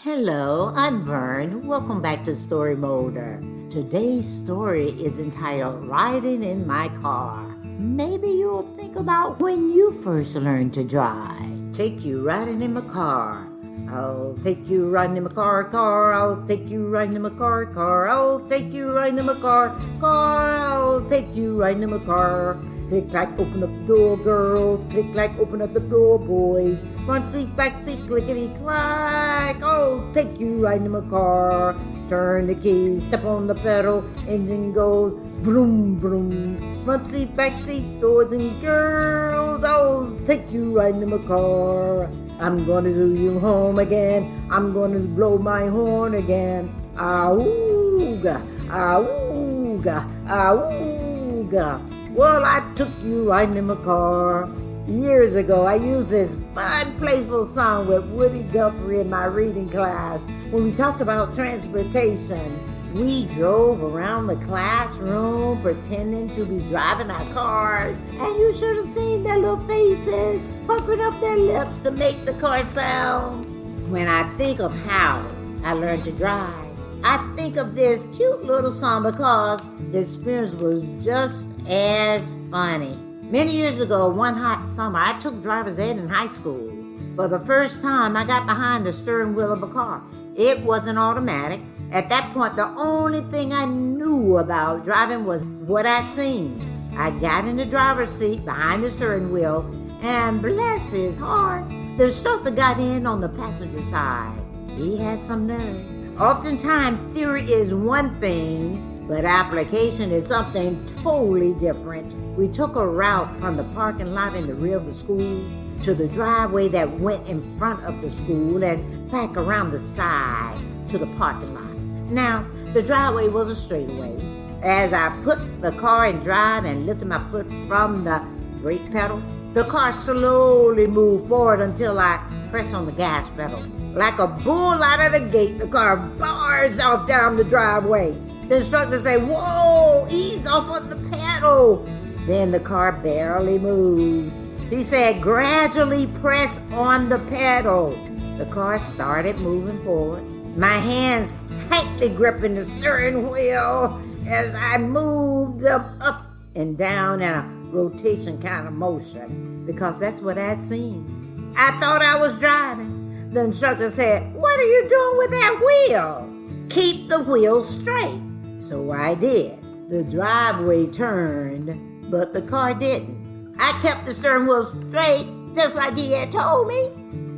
Hello, I'm Vern. Welcome back to Story Molder. Today's story is entitled Riding in My Car. Maybe you'll think about when you first learned to drive. Take you riding in my car. I'll take you riding in my car. I'll take you riding in my car. I'll take you riding in my car. I'll take you riding in my car. Click clack, open up the door, girls. Click clack, open up the door, boys. Front seat, back seat, clickety clack. I'll take you riding in my car. Turn the key, step on the pedal, engine goes vroom vroom. Front seat, back seat, boys and girls. I'll take you riding in my car. I'm gonna do you home again. I'm gonna blow my horn again. Auga, auga, auga. Well, I took you riding in my car. Years ago, I used this fun, playful song with Woody Guthrie in my reading class. When we talked about transportation, we drove around the classroom pretending to be driving our cars. And you should have seen their little faces puckering up their lips to make the car sounds. When I think of how I learned to drive, I think of this cute little song because the experience was just as funny. Many years ago, one hot summer, I took driver's ed in high school. For the first time, I got behind the steering wheel of a car. It wasn't automatic. At that point, the only thing I knew about driving was what I'd seen. I got in the driver's seat behind the steering wheel, and bless his heart, the instructor got in on the passenger side. He had some nerve. Oftentimes, theory is one thing, but application is something totally different. We took a route from the parking lot in the rear of the school to the driveway that went in front of the school and back around the side to the parking lot. Now, the driveway was a straightaway. As I put the car in drive and lifted my foot from the brake pedal, the car slowly moved forward until I pressed on the gas pedal. Like a bull out of the gate, the car bars off down the driveway. The instructor said, "Whoa, ease off of the pedal." Then the car barely moved. He said, "Gradually press on the pedal." The car started moving forward. My hands tightly gripping the steering wheel as I moved them up and down in a rotation kind of motion because that's what I'd seen. I thought I was driving. The instructor said, "What are you doing with that wheel?" "Keep the wheel straight." So I did. The driveway turned, but the car didn't. I kept the steering wheel straight, just like he had told me.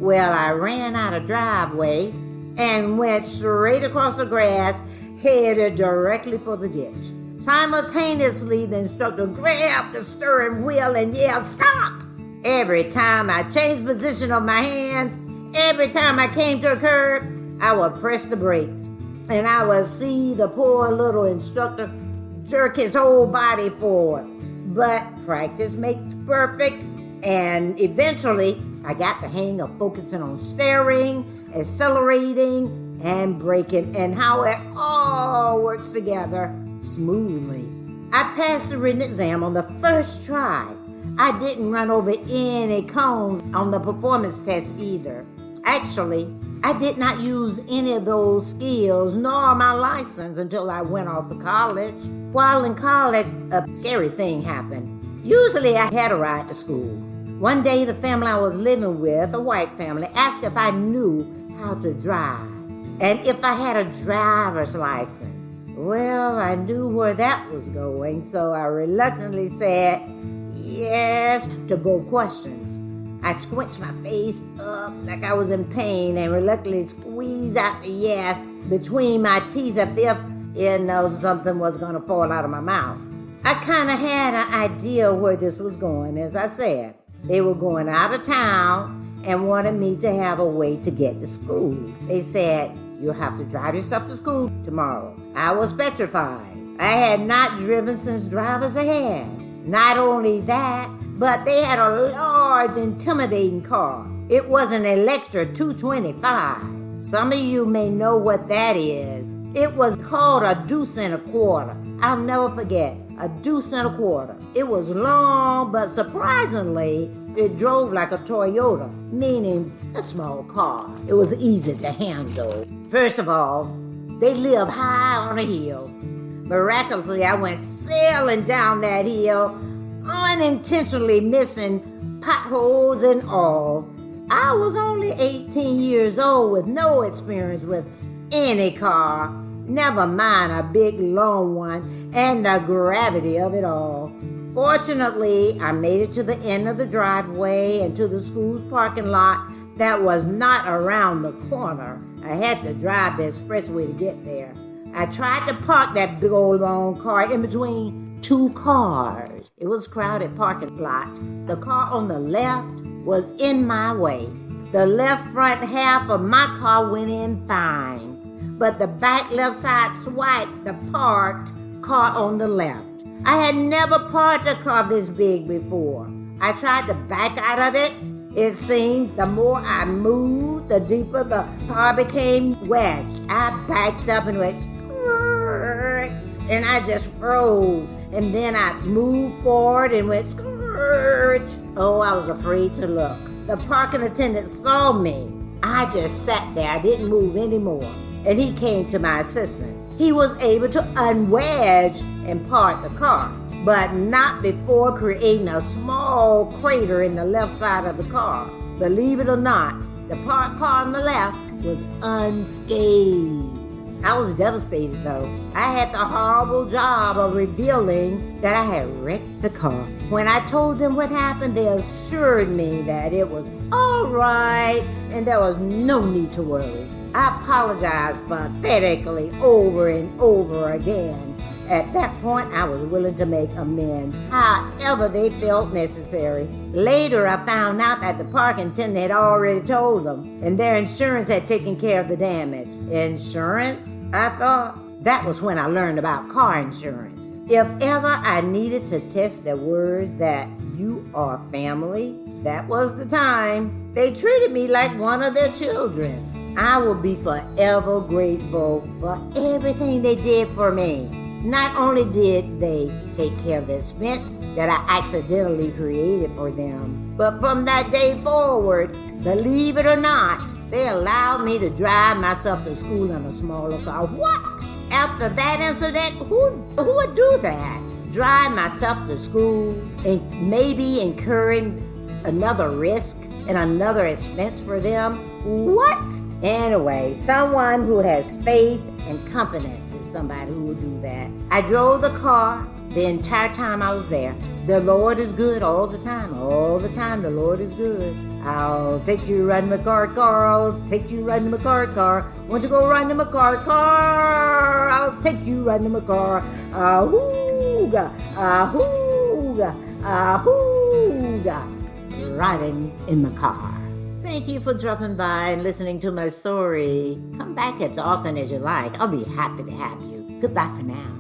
Well, I ran out of driveway and went straight across the grass, headed directly for the ditch. Simultaneously, the instructor grabbed the steering wheel and yelled, "Stop!" Every time I changed position of my hands, every time I came to a curb, I would press the brakes, and I would see the poor little instructor jerk his whole body forward. But practice makes perfect, and eventually I got the hang of focusing on steering, accelerating, and braking, and how it all works together smoothly. I passed the written exam on the first try. I didn't run over any cones on the performance test either. Actually, I did not use any of those skills nor my license until I went off to college. While in college, a scary thing happened. Usually I had a ride to school. One day the family I was living with, a white family, asked if I knew how to drive and if I had a driver's license. Well, I knew where that was going, so I reluctantly said yes to both questions. I squinched my face up like I was in pain and reluctantly squeezed out the yes between my teeth as if something was going to fall out of my mouth. I kind of had an idea where this was going. As I said, they were going out of town and wanted me to have a way to get to school. They said, "You'll have to drive yourself to school tomorrow." I was petrified. I had not driven since driver's ed. Not only that, but they had a large, intimidating car. It was an Electra 225. Some of you may know what that is. It was called a deuce and a quarter. I'll never forget. $1.25. It was long, but surprisingly, it drove like a Toyota, meaning a small car. It was easy to handle. First of all, they live high on a hill. Miraculously, I went sailing down that hill, unintentionally missing potholes and all. I was only 18 years old with no experience with any car, never mind a big long one and the gravity of it all. Fortunately, I made it to the end of the driveway and to the school's parking lot that was not around the corner. I had to drive the expressway to get there. I tried to park that big old long car in between two cars. It was a crowded parking lot. The car on the left was in my way. The left front half of my car went in fine, but the back left side swiped the parked car on the left. I had never parked a car this big before. I tried to back out of it. It seemed the more I moved, the deeper the car became wedged. I backed up and went skirt, and I just froze. And then I moved forward and went skirt. Oh, I was afraid to look. The parking attendant saw me. I just sat there. I didn't move anymore. And he came to my assistance. He was able to unwedge and park the car, but not before creating a small crater in the left side of the car. Believe it or not, the parked car on the left was unscathed. I was devastated though. I had the horrible job of revealing that I had wrecked the car. When I told them what happened, they assured me that it was all right and there was no need to worry. I apologized pathetically over and over again. At that point, I was willing to make amends, however they felt necessary. Later, I found out that the parking attendant had already told them, and their insurance had taken care of the damage. Insurance? I thought. That was when I learned about car insurance. If ever I needed to test the words that you are family, that was the time. They treated me like one of their children. I will be forever grateful for everything they did for me. Not only did they take care of the expense that I accidentally created for them, but from that day forward, believe it or not, they allowed me to drive myself to school in a smaller car. What? After that incident, who would do that? Drive myself to school and maybe incurring another risk and another expense for them? What? Anyway, someone who has faith and confidence is somebody who will do that. I drove the car the entire time I was there. The Lord is good all the time. All the time, the Lord is good. I'll take you riding my car. I'll take you riding my car. Want to go riding my car? I'll take you riding my car. Ahooga, ahooga, ahooga. Riding in my car. Thank you for dropping by and listening to my story. Come back as often as you like. I'll be happy to have you. Goodbye for now.